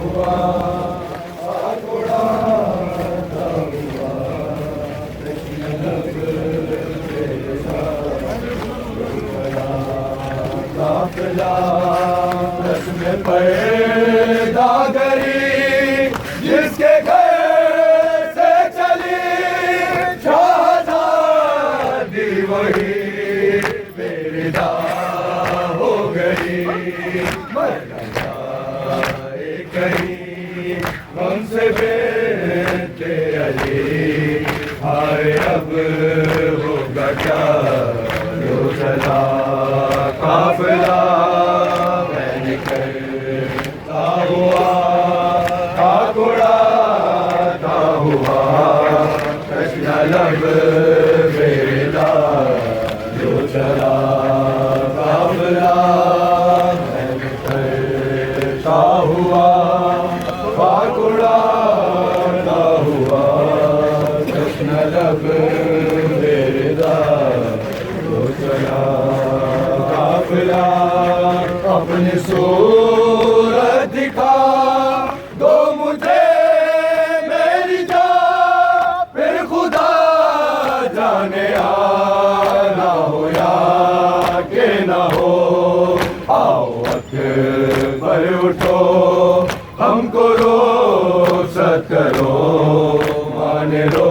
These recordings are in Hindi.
हुआ आकुड़ा हुआ कृष्ण लब काफिला रस्म पैदा करी जिसके घर से चली शाहज़ादी वही बेरिदा हो गई मर न जाए कहीं हमसे बेटे अली हाय अब होगा क्या जो चला काफिला मैंने करता हुआ आकुड़ाता हुआ कृष्ण लब बेरिदा जो चला काफिला मैंने करता हुआ आकुड़ाता हुआ कृष्ण लब बेरिदा जो चला काफिला अपनी सूरत दिखा दो मुझे मेरी जान फिर खुदा जाने आना हो या के ना हो आओ अकबर उठो हमको रोशत करो माने रो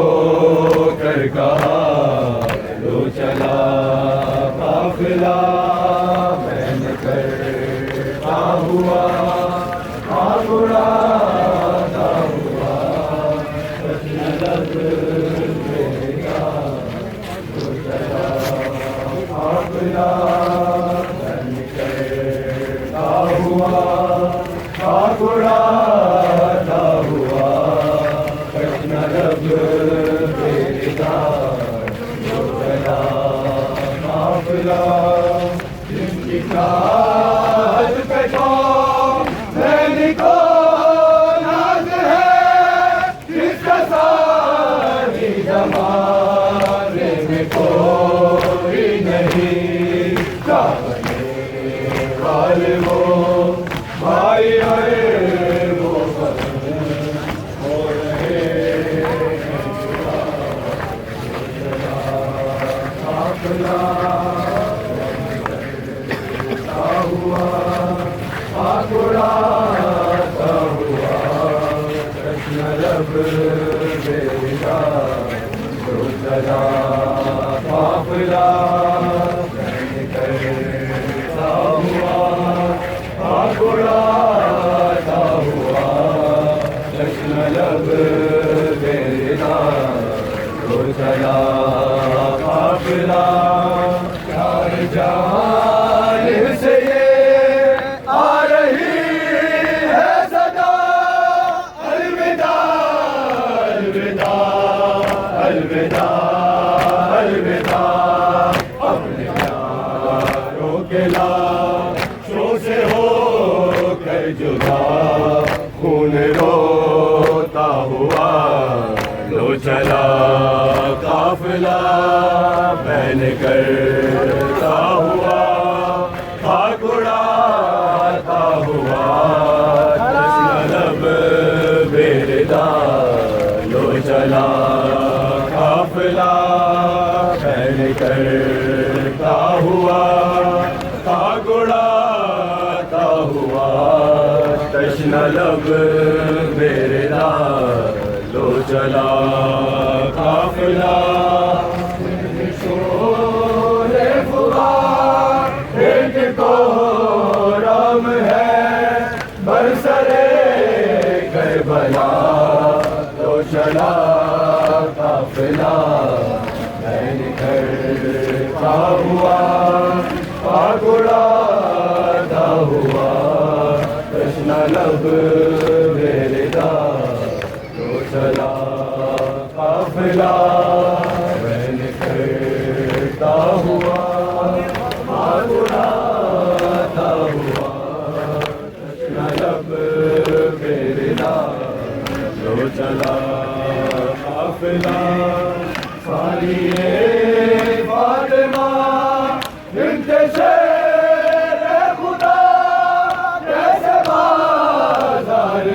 कर कहा लो चला काफिला मैंने करता हुआ आकुड़ाता हुआ कृष्ण लब बेरिदा जो चला काफिला मैंने करता हुआ आकुड़ाता हुआ कृष्ण लब बेरिदा जो चला काफिला जिनकी काज पे सैनिको नाज है जिसका सारी जमाने में कोई नहीं चाहने वाले वो भाई है वो हो रहे काफिला हुआ आकुड़ाता हुआ कृष्ण लब बेरिदा जो चला काफिला मैंने करता हुआ आकुड़ाता हुआ कृष्ण लब बेरिदा जो चला काफिला चार जहां से ये आ रही है सदा अलविदा अलविदा अलविदा अलविदा अपने प्यारों के लाशों से हो कर जुदा खून रोता हुआ लो चला काफिला मैंने करता हुआ आकुड़ाता हुआ कृष्ण लब बेरिदा लो चला काफिला मैंने करता हुआ आकुड़ाता हुआ कृष्ण लब बेरिदा लो चला काफिला शोरे फुगार को राम है बरसरे करबला तो चला काफिला मैंने करता हुआ आकुड़ाता हुआ कृष्ण लब बेरिदा तो चला काफिला मैंने करता हुआ आकुड़ाता हुआ कृष्ण लब बेरिदा तो चला काफिला सारी फातिमा बिन्ते शेर खुदा कैसे बाजार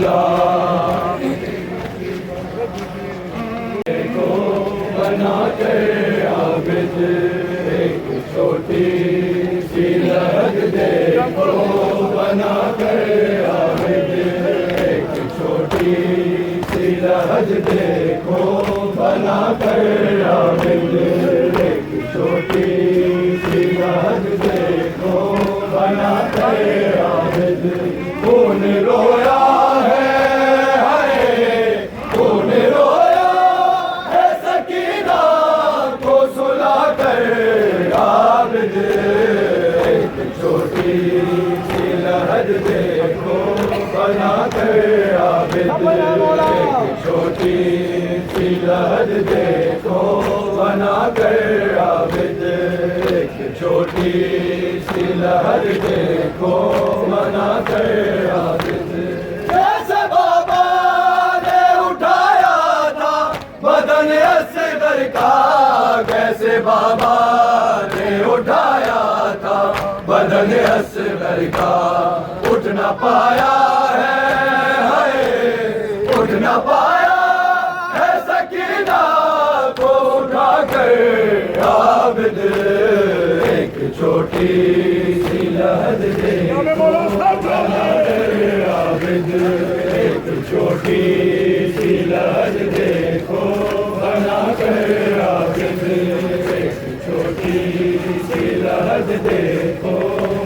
चला को बना के आबिद एक छोटी सी लहर देखो बना के आबिद एक छोटी सी लहर देखो बना कर आबिद एक छोटी सी लहर देखो बना कर आबिद कौन रोया है हाय कौन रोया है सकीना को सुला कर आबिद एक छोटी सी लहर देखो बना कर आबिद एक छोटी सी लहर देखो बना कर आबिद एक छोटी सी लहर देखो बना कर आबिद जैसे बाबा ने उठाया था बदन असगर का कैसे बाबा ने उठाया था बदन असगर का उठ न पाया है हाय उठ न पाया है सकीना को उठा कर आबिद एक छोटी सी लहर देखो बना कर आबिद एक छोटी सी लहर देखो बना कर आबिद एक छोटी सी लहर देखो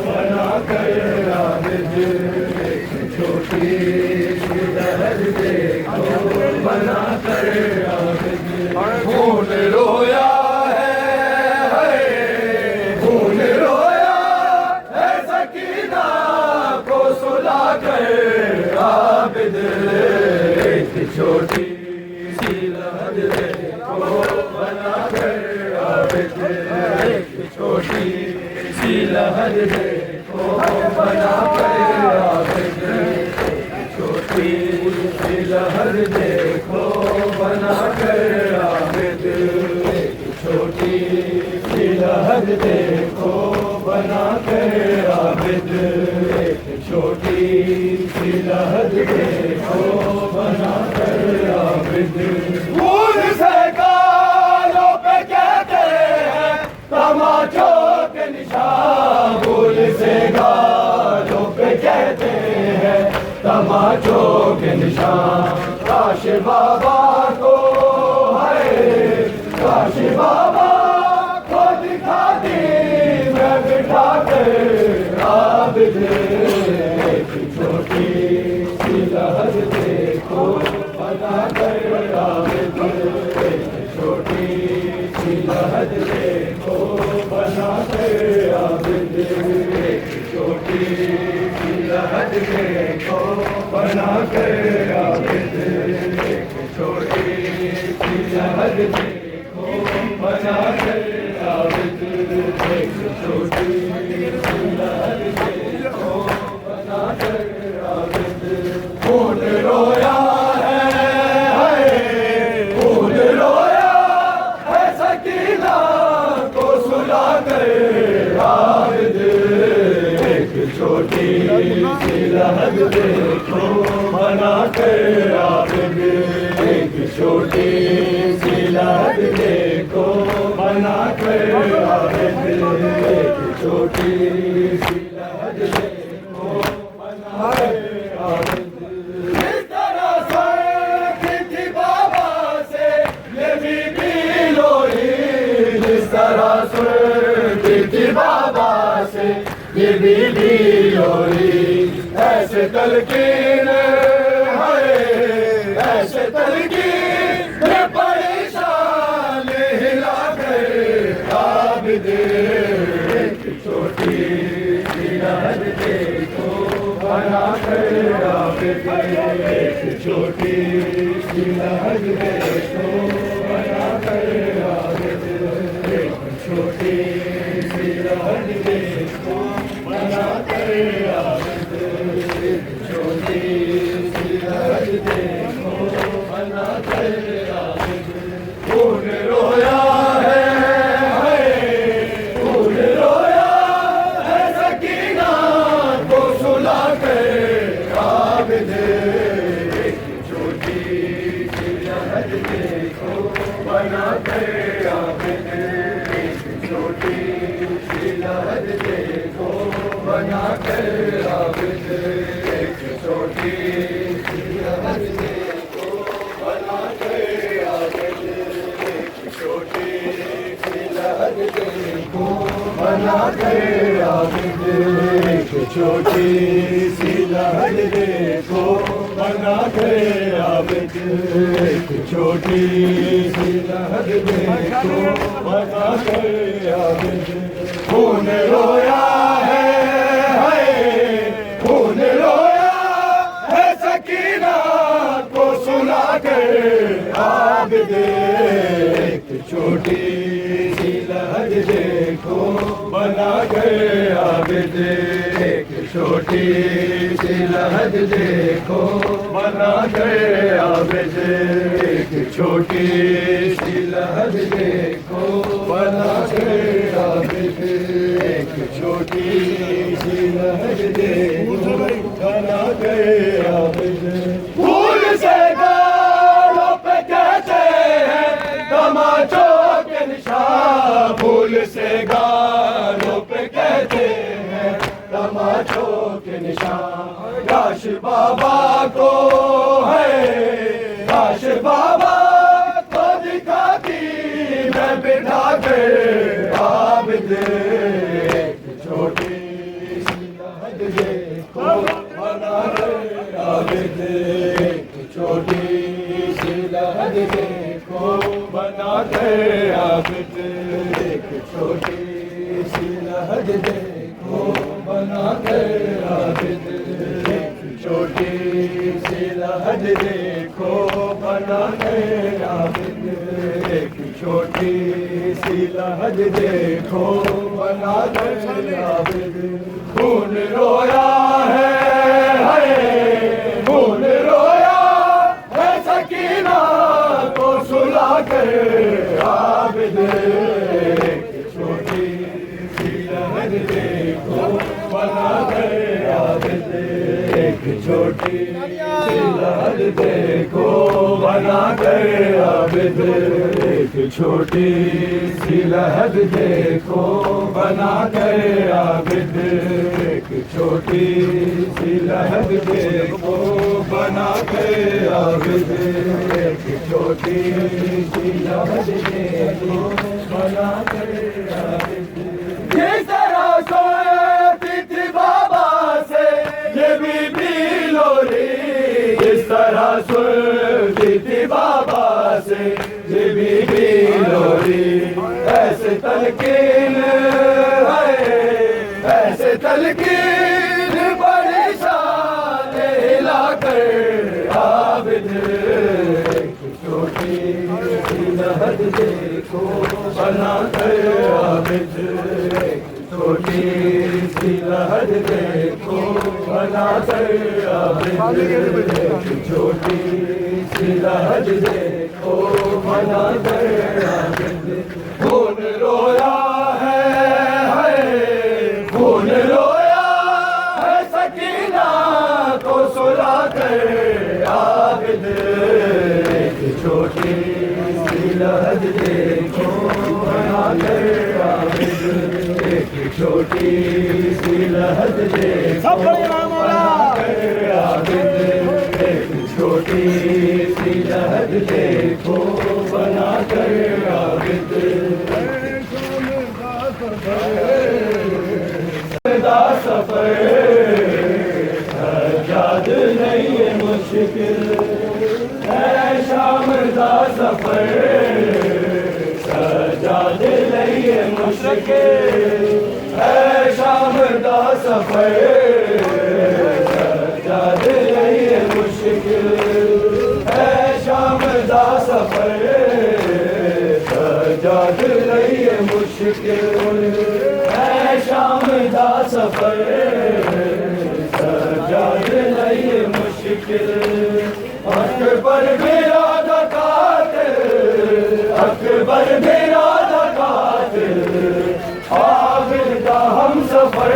बना कर आबिद एक छोटी सी लहर देखो बना कर आबिद खून रोया है खून रोया है सकीना को सुला कर आबिद एक छोटी सी लहर देखो बना कर आबिद एक छोटी सी लहर देखो बना कर आबिद छोटी सी लहर देखो बना कर आबिद छोटी सी लहर देखो बना कर आबिद छोटी सी लहर देखो बना कर आबिद भूल से गालों पे कहते हैं तमाचों के निशान भूल से गालों पे कहते हैं तमाचों के निशान काश बाबा को है काश बाबा को दिखा दी मैं बिठा कर आबिद एक छोटी सी लहर देखो बना कर आबिद एक छोटी सी लहर देखो बना कर आबिद एक छोटी सी लहर देखो बना कर आबिद एक छोटी सी लहर देखो बना कर आबिद एक छोटी सी लहर देखो बना कर आबिद कौन रोया है कौन रोया है सकीना को सुला कर आबिद एक छोटी सी लहर देखो बना कर आबिद एक छोटी सी लहर देखो बना कर आबिद एक छोटी सी लहर देखो बना कर आबिद जिस तरह सरकी थी बाबा से ये बीबी लोरी जिस तरह सरकी थी बाबा से ये बीबी लोरी ऐसे तलकीन है ऐसे तलकीन परेशान हिला कर आबिद एक छोटी सी लहर देखो बना कर आबिद एक छोटी सी लहर देखो बना कर आबिद एक छोटी सी लहर देखो बना कर आबिद एक छोटी सी लहर देखो बना कर आबिद कौन रोया है कौन रोया है सकीना को सुला कर आबिद छोटी सी लहर देखो बना के आबिद, एक छोटी सी लहर देखो बना के आबिद। खून रोया है खून रोया है सकीना को सुला के आबिद, एक छोटी सी लहर देखो बना के आबिद, एक छोटी सी लहर देखो बना के आबिद, एक छोटी सी लहर देखो बना के आबिद, एक छोटी सी लहर देखो बना के आबिद। फूल से गालों पे कहते हैं तमाचों के निशान, फूल से गालों पे कहते हैं तमाचों के निशान। काश बाबा को है काश बाबा को दिखाती मैं बिठा के आबिद, एक छोटी सी लहर देखो बना के आबिद, एक छोटी सी लहर देखो बना के आबिद, एक छोटी सी लहर देखो बना के आबिद, एक छोटी सी लहर देखो बना के आबिद, एक छोटी सी लहर देखो बना के आबिद। खून रोया है खून रोया है सकीना को सुला के आबिद, एक छोटी सी लहर देखो बना के आबिद, एक छोटी सी लहर देखो बना के आबिद, एक छोटी सी लहर देखो बना के आबिद, एक छोटी सी लहर देखो बना के आबिद, एक छोटी सी लहर देखो बना के आबिद। जिस तरह सोती थी बाबा से ये बीबी लोरी, जिस तरह सोती थी बाबा से ये बीबी लोरी, ऐसे तलकीन है ऐसे तलकीन बड़ी शान हिला कर आबिद, एक छोटी सी लहर देखो बना कर आबिद, एक छोटी सी लहर देखो बना कर आबिद, एक छोटी सी लहर देखो बना कर आबिद। खून रोया है खून रोया है सकीना को सुला कर आबिद, एक छोटी सी लहर देखो बना कर आबिद, एक छोटी सी लहर देखो बना कर आबिद, एक छोटी सी लहर देखो बना कर आबिद। सफर सजाद नहीं है मुश्किल है शाम दा सफर, सजाद नहीं है मुश्किल है शाम दा सफर, सजाद नहीं है मुश्किल है शाम दा सफर, सजाद नहीं है मुश्किल है शाम दा सफर, सजाद नहीं है मुश्किल। अकबर मेरा अकबर मेरा आबिद का हम सफर,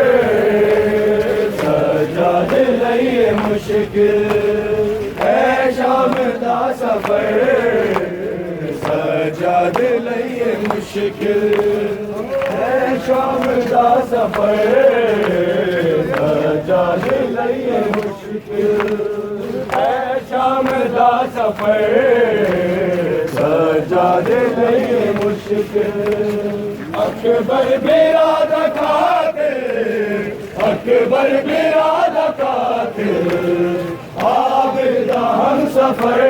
सजाद नहीं है मुश्किल है शाम दा सफर, सजाद नहीं है मुश्किल है शाम दा सफर, सजाद नहीं है मुश्किल है शाम दा सफर, सजाद नहीं है मुश्किल। अकबर मेरा अकबर बिरादा कातिल आबिदा हम सफर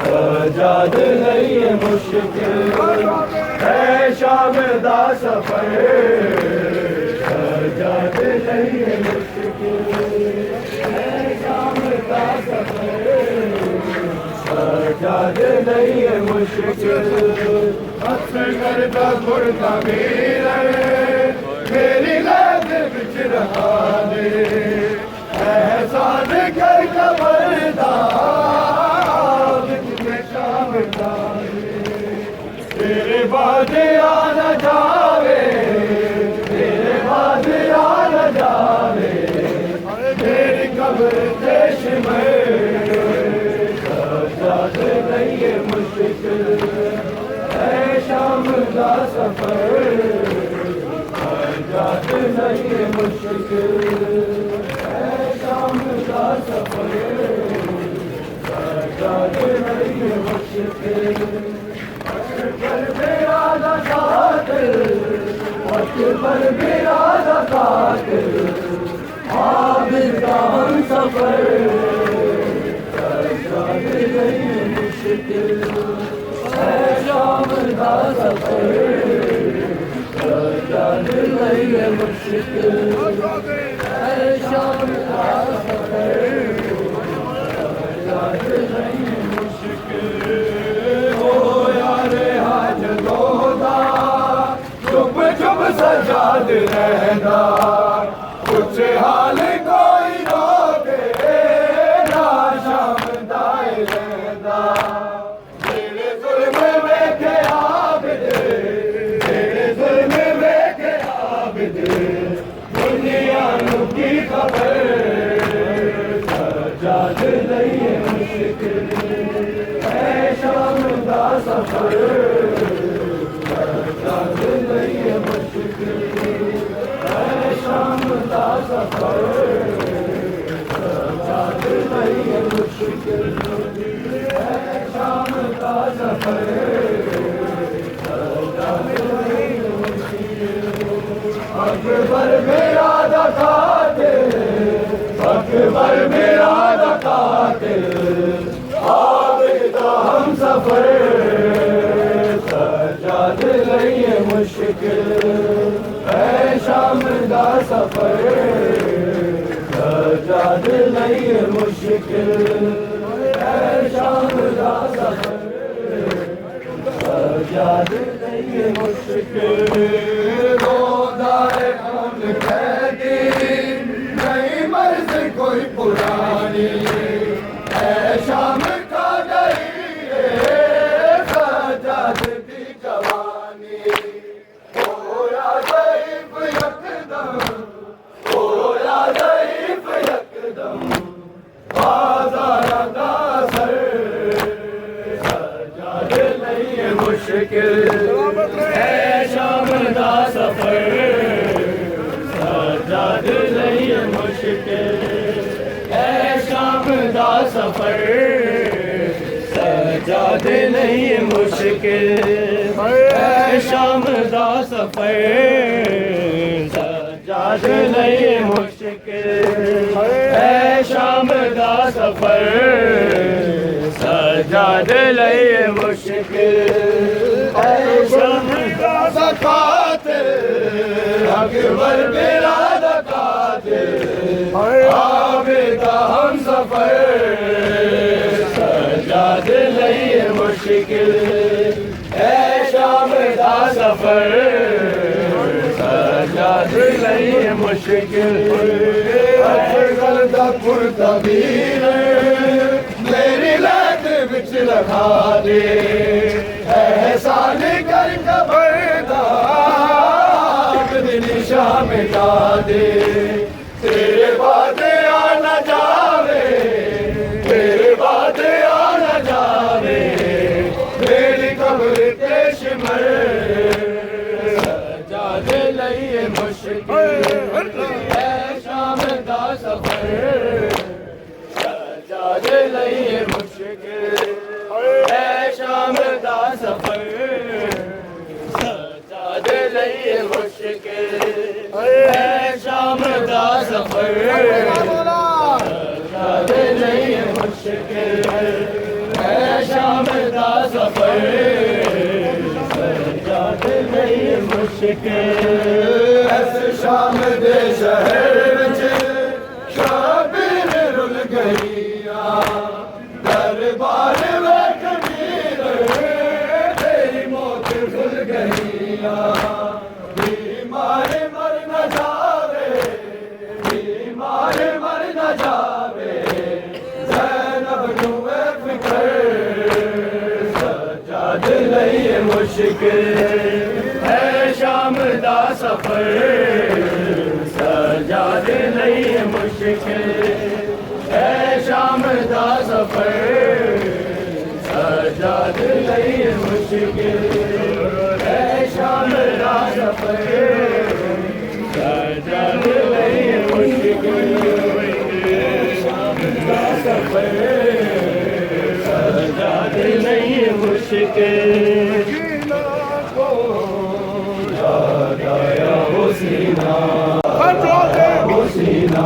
सजाद नहीं है मुश्किल है शाम दा सफर सजाद नहीं है मुश्किल है शाम दा सफर सजाद नहीं है मुश्किल असगर दा गुरदा मीर मेरी लाद बिच रहा दे एहसान कर कबरदा बिच में शाम दा तेरे बाद आ न जावे तेरे बाद आ न जावे तेरी कब्र देश में सजाद नहीं है मुश्किल है शाम दा सफर सजाद नहीं है मुश्किल है शाम दा सफर सजाद नहीं है मुश्किल अकबर मेरा कातिल अकबर मेरा कातिल आबिदा हम सफर सजाद नहीं है मुश्किल है शाम दा सफर सजाद नहीं है मुश्किल है शाम दा सफर सजाद नहीं है मुश्किल हो यारे हाज दोदा चुप चुप सजाद रहना कुछ हाल कोई रोके ना शाम दाए रहना तेरे जुल्म वेखे आबिद तेरे जुल्म वेखे आबिद दुनिया नू की खबर सजाद नहीं है मुश्किल है शाम दा सफर सजाद नहीं है मुश्किल है शाम दा सफर सजाद नहीं है मुश्किल है शाम दा सफर सजाद नहीं है मुश्किल अकबर मेरा कातिल अकबर मेरा कातिल आबिदा हम सफर सजाद नहीं है मुश्किल है शाम दा सफर सजाद नहीं है मुश्किल है शाम दा सफर सजाद नहीं है मुश्किल रोदाए कौन कहती नहीं मर्ज कोई पुरानी है शाम का गई सजाद की जवानी होया ज़ईफ़ यकदम होया ज़ईफ़ यकदम बाज़ार दा सर सजाद नहीं है मुश्किल है शाम दा सफर सजाद नहीं है मुश्किल है शाम दा सफर सजाद नहीं है मुश्किल है शाम दा सफर सजाद नहीं है मुश्किल है शाम दा सफर सजाद नहीं है मुश्किल है शाम दा कातिल अकबर मेरा कातिल आबिदा हम सफर सजाद नहीं है मुश्किल है शाम दा सफर सजाद नहीं है मुश्किल अकबर दा पुरतबीर मेरी लाद बिच रखा दे एहसान कर कबरदा निशा मिटा दे तेरे बाद आ न जावे तेरे बाद आ न जावे मेरी कब्र पेश मर सजाद नहीं है मुश्किल है शाम दा सफर सजाद नहीं है मुश्किल है शाम दा सफर सजाद लई मुश्किल है शाम दा सफर सजा दे लई मुश्किल है शाम दा सफर सजा दे लई मुश्किल इस शाम दे शहर विच शाबिर रुल गईया दरबार में कबीर तेरी मौत खुल गईया बीमार मर न जावे बीमार मर न जावे ज़ैनब नूं फिक्र सजाद लई मुश्किल है शाम दा सफर सजाद लई मुश्किल है शाम दा सफर सजाद लई मुश्किल है शाम दा सफर सजाद लई मुश्किल है शाम दा सफर सजाद लई मुश्किल को याद आया वो सीना वो सीना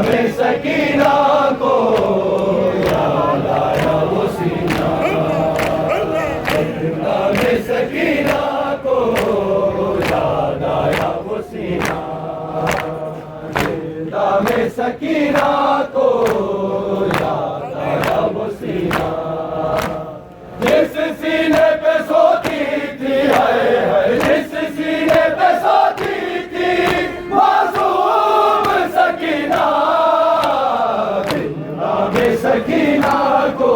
में सकीना को याद आया वो सीना में सकीना को याद आया वो सीना में सकीना को याद आया वो सीना जिस सीने पे सोती थी है जिस सीने पे सोती थी मासूम सकीना में सकीना को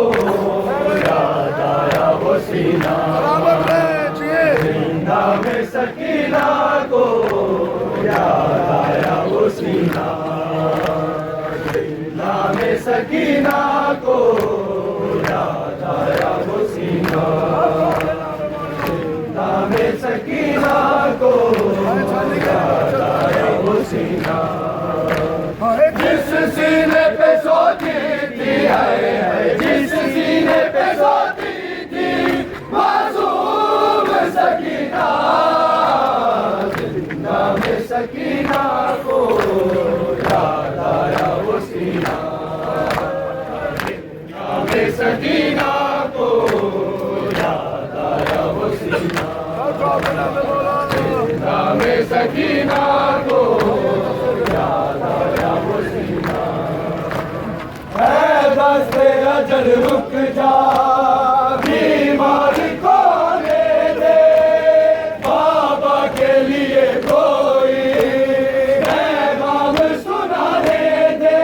याद आया वो सीना जिंदा में सकीना को याद आया वो सीना जिंदा में सकीना को याद आया वो सीना जिंदा में सकीना को याद आया वो सीना जिस सीने पे सोती थी है जिस सीने पे सोती थी मासूम सकीना जिंदा में सकीना को याद आया वो सीना जिंदा में सकीना को याद आया वो सीना जिंदा में सकीना को याद आया वो सीना है बस तेरा जल रुक जा बीमार को ले दे बाबा के लिए कोई पैगाम सुनाने दे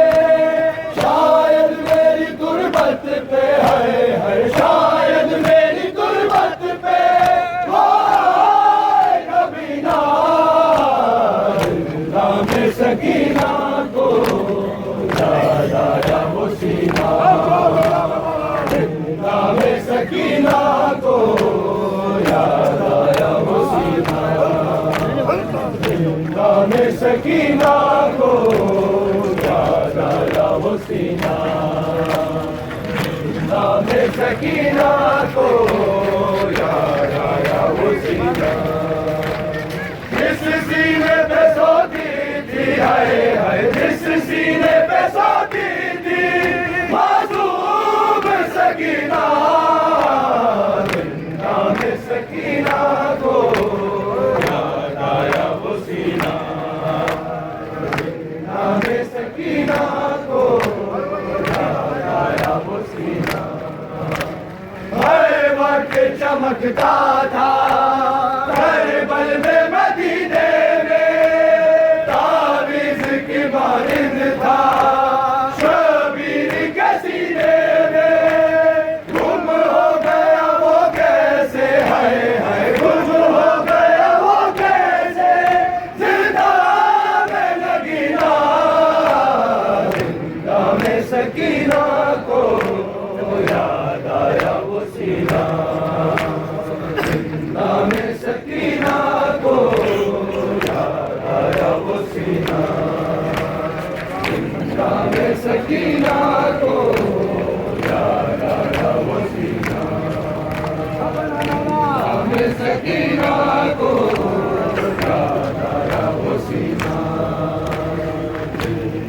शायद मेरी गुर्बत पे है शायद मेरी गुर्बत पे हाय कभी ना जिंदा में सकीना को याद आया वो सीना जिंदा में सकीना को याद आया वो सीना जिंदा में सकीना को याद आया वो सीना जिंदा में सकीना को याद आया वो सीना जिस सीने पे सोती थी है जिस सीने पे सोती थी मासूम सकीना जिंदा में सकीना को याद आया वो सीना जिंदा में सकीना को याद आया वो सीना हर वक्त चमकता था हर बल में मदीने में तावीज़ की मारिंद था शबीर के सीने में गुम हो गया वो कैसे है गुम हो गया वो कैसे जिंदा में लगीना जिंदा में सकीना को याद आया वो सीना जिंदा में सकीना को याद आया वो सीना जिंदा में सकीना को याद आया वो सीना में सकीना को याद आया वो सीना,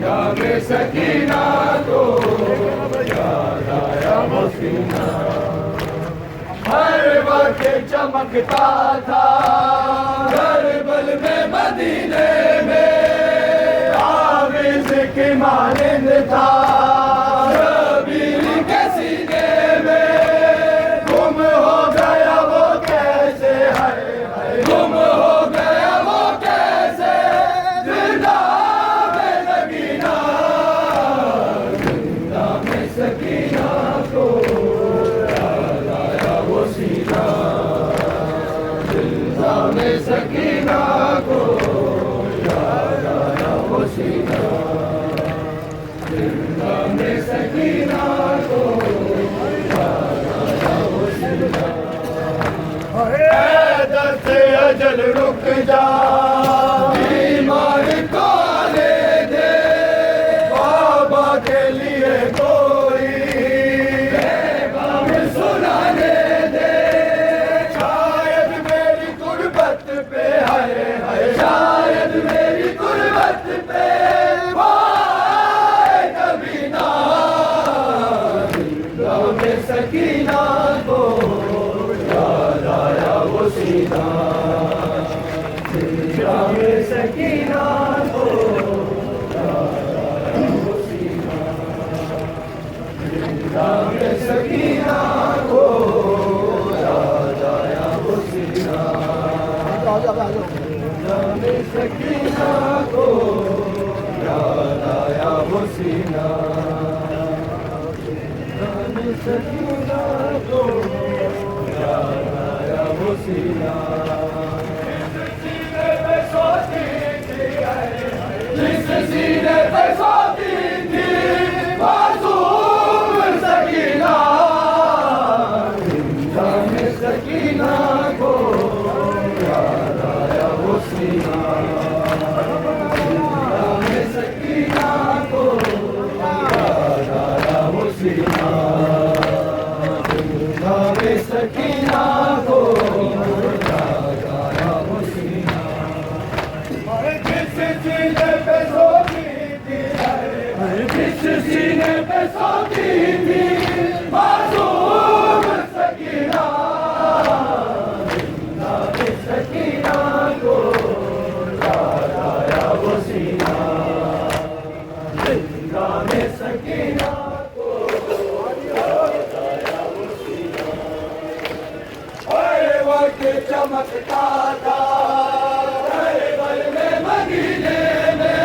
जामे सकीना को याद आया वो सीना। हर वक्त चमकता था करबल में मदीने में, आविज़ की मानिंद था शबीर के सीने में। गुम हो गया वो कैसे है, गुम हो गया वो कैसे जिंदा में सकीना, जिंदा में सकीना को याद आया वो सीना, जिंदा में सकीना को याद आया वो सीना, जिंदा में सकीना को याद आया वो सीना। हैदर से अजल रुक जा, बीमार को ले दे, बाबा के लिए कोई पैगाम सुनाने दे। शायद मेरी गुर्बत पे है, शायद मेरी गुर्बत पे वाए कभी ना, जिंदा में सकीना को याद आया वो सीना, जिंदा में सकीना को याद आया वो सीना, जिंदा में सकीना को याद आया वो सीना, जिंदा में सकीना को याद आया वो सीना, जिंदा में सकीना को याद आया वो सीना। जिस सीने पे सोती थी मासूम सकीना, जिंदा में सकीना को याद आया वो सीना, जिंदा में सकीना को याद आया वो सीना, जिंदा में सकीना को याद आया वो सीना। जिस सीने पे सोती थी, जिस सीने पे सोती थी मासूम सकीना, जिंदा में सकीना को याद आया वो सीना, जिंदा में सकीना को याद आया वो सीना। हर वक्त चमकता था करबल में मदीने में,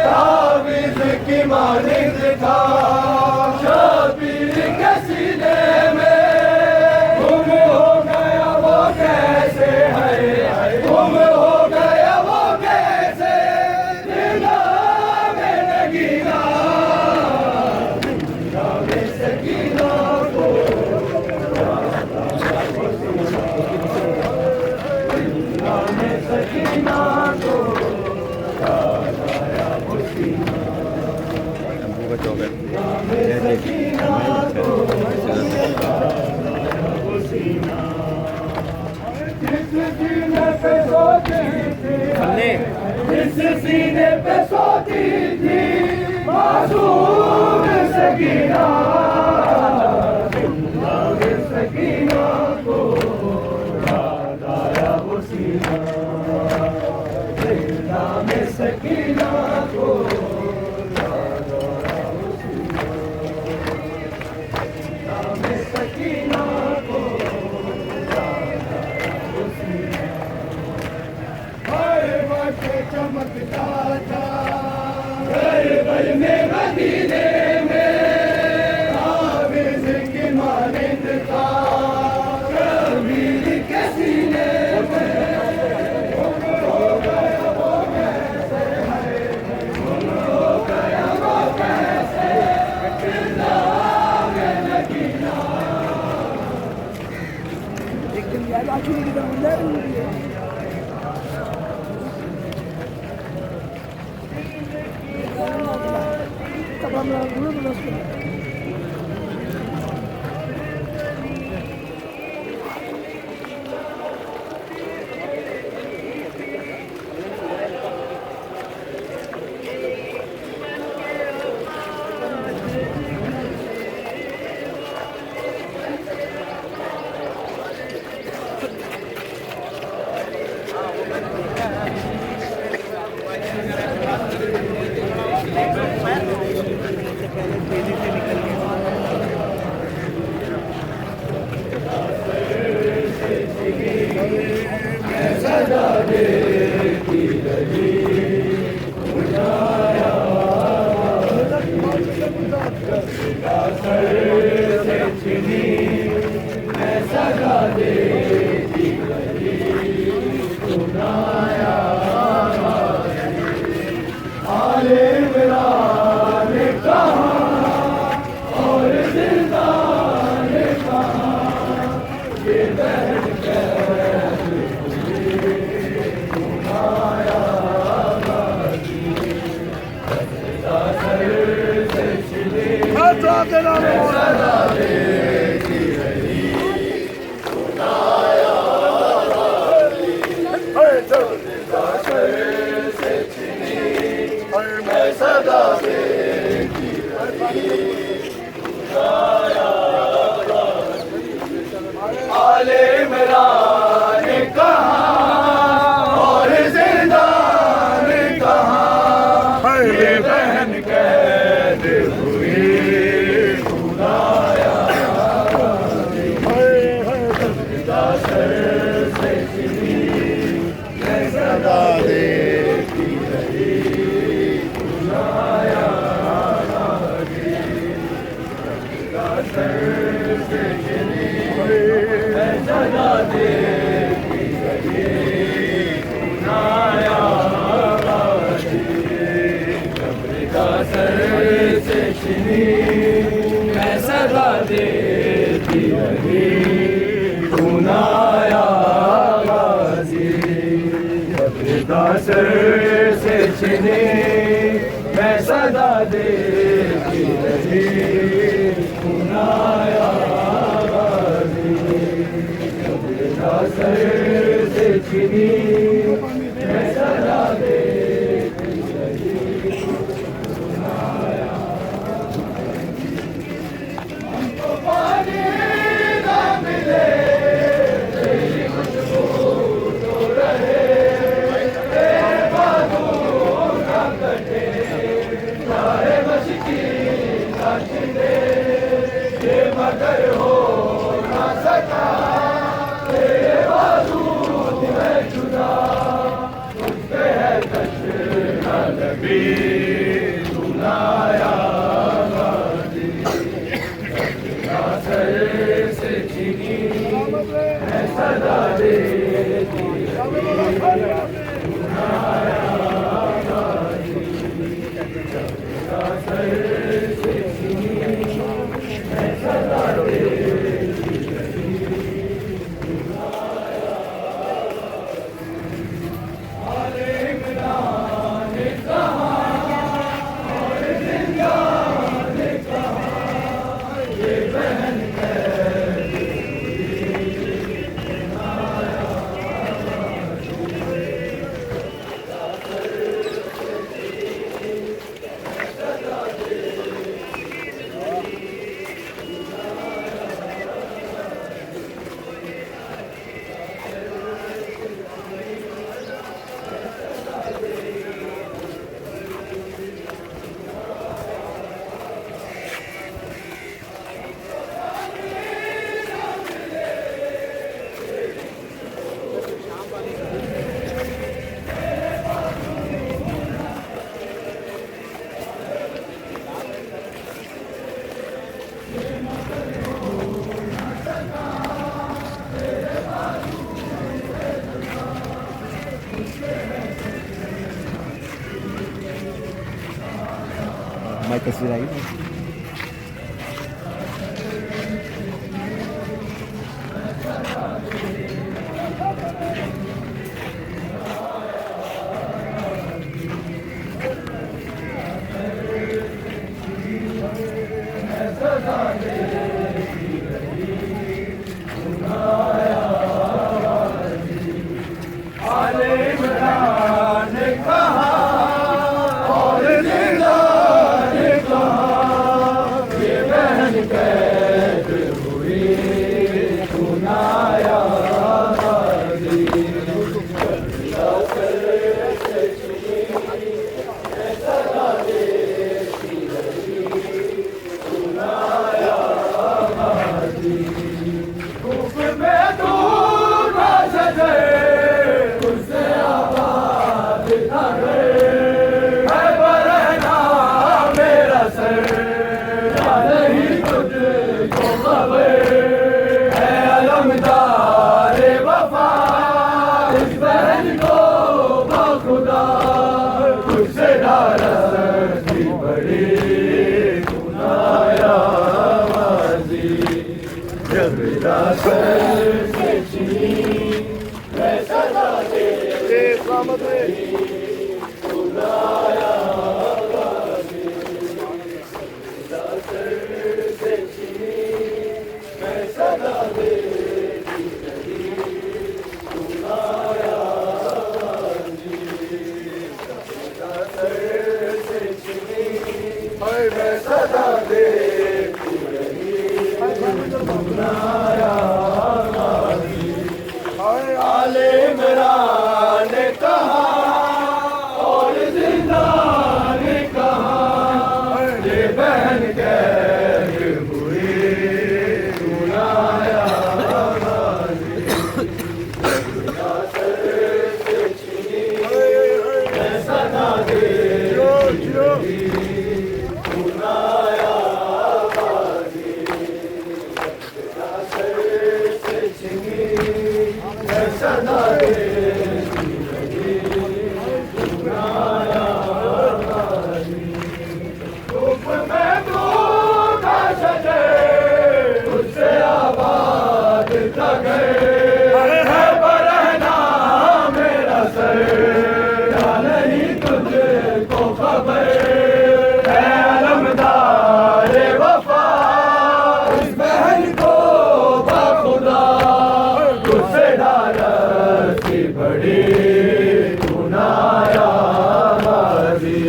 आविज़ की मानिंद था शबीर के सीने में। गुम हो गया वो कैसे है, गुम हो गया वो कैसे जिंदा में नगीना, जिंदा में सकीना को याद आया वो सीना, जिंदा में सकीना को याद आया वो सीना, जिंदा में सकीना को याद आया वो सीना। जिस सीने पे सोती थी, जिस सीने पे सोती थी मासूम सकीना, जिंदा में सकीना को याद आया वो सीना, जिंदा में सकीना को याद आया वो सीना, जिंदा में सकीना को याद आया वो सीना। हर वक्त चमकता था करबल में मदीने में, आविज़ की मानिंद था शबीर के सीने में। गुम हो गया वो कैसे है, गुम हो गया वो कैसे जिंदा में नगीना, मैं तस्वीर आई मुझको खबर है अलमदार वफा इस बहन को बखुदा तुझसे नाराज़गी बड़ी सुनाया आवाज़ी जब सर से चीनी मैं सदा दे सुनाया आवाज़ी सर से चीनी मैं सदा दे सुनाया आवाज़ी सर से चीनी मैं सदा दे सुनाया आले इमरान ने कहा और जिंदा ने कहा ये बहन कैसे हुई सुनाया से चीनी मैं सदा दे सुनाया सदा दे सुनाया धूप में दूध शजर उससे आबाद था घर है बरहना मेरा सर या नहीं तुझको खबर है अलमदार वफा इस बहन को बखुदा तुझसे नाराज़गी बड़ी सुनाया आवाज़ी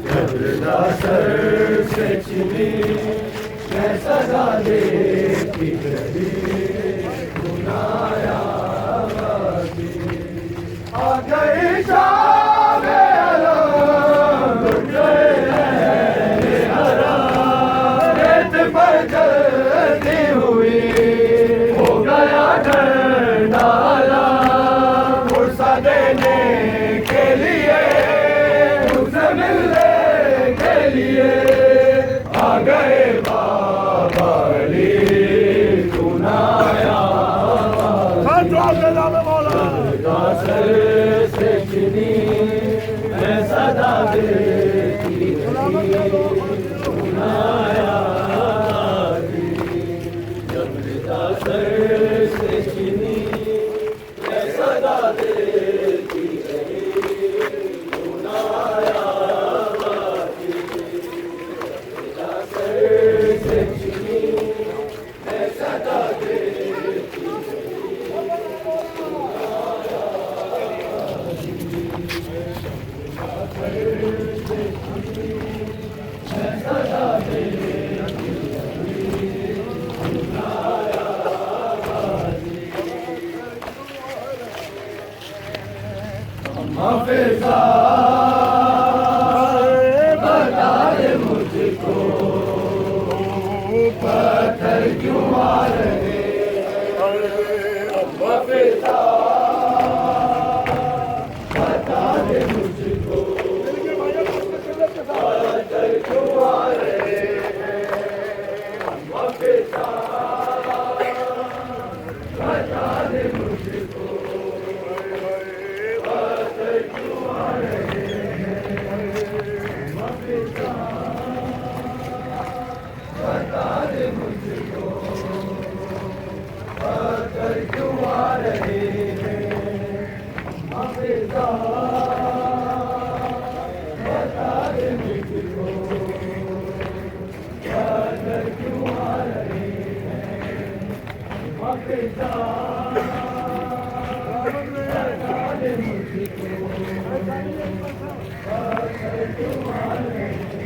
जबरदा सर से चीनी मैं सदा देती रही सुनाया आवाज़ी आ गई शाम अलम लुट गए हराम रेत पर जलती हुई हो गया डाला फुर्सा देने के लिए उसे मिलने के लिए आ गए बाबा अली सुनाया सर से चीनी मैं सदा देती सुनाया जबरदा सर से चीनी मैं सदा देती सुनाया जबरदा सर से चीनी मैं सदा देती मैं सदा देती हाफिज़ा बता दे मुझको पत्थर क्यों आ रहे हाफिज़ा बता दे मुझको पत्थर क्यों आ रहे हाफिज़ा बता दे मुझको बता दे मुझको पत्थर क्यों आ रहे हैं हाफिज़ा बता दे मुझको पत्थर क्यों आ रहे हैं हाफिज़ा बता दे मुझको पत्थर क्यों आ रहे हैं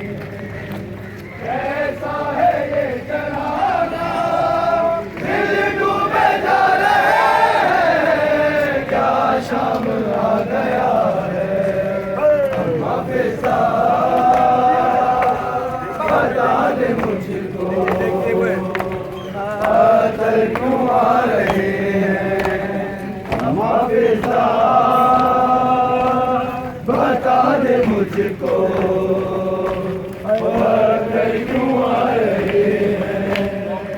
कैसा है ये जनाना दिल डूबे जा रहे हैं क्या शाम आ गया है हाफिज़ा बता दे मुझको पत्थर क्यों आ रहे हैं हाफिज़ा बता दे मुझको पत्थर क्यों आ रहे हैं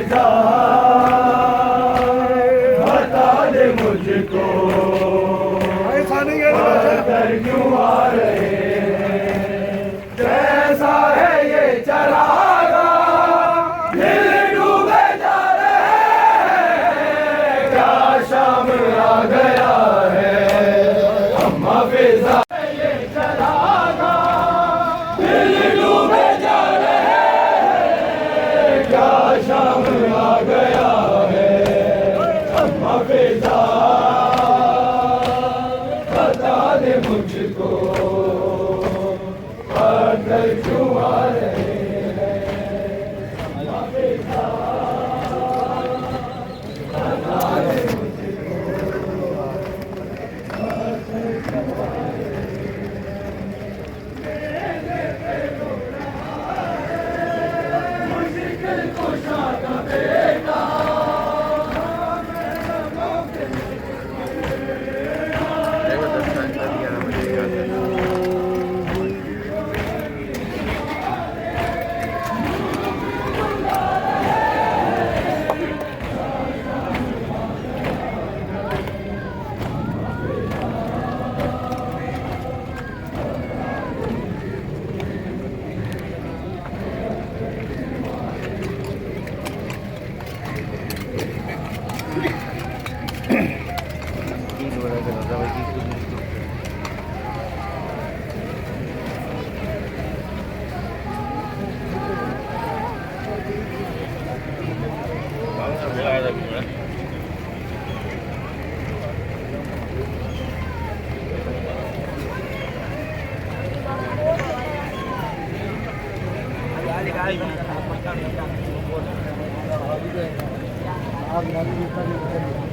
हाफिजा बता दे मुझको कर क्यों आ रहे जैसा है ये चरागा दिल डूबे जा रहे हैं क्या शाम आ गया है हम हाफिजा ये चरागा दिल डूबे जा रहे हैं क्या शाम आ गया है हम हाफिजा बता दे मुझको पागल क्यों आ रहे हैं हाफिजा बता दे मुझको पागल क्यों आ रहे हैं मुश्किल कुशा का बेटा आप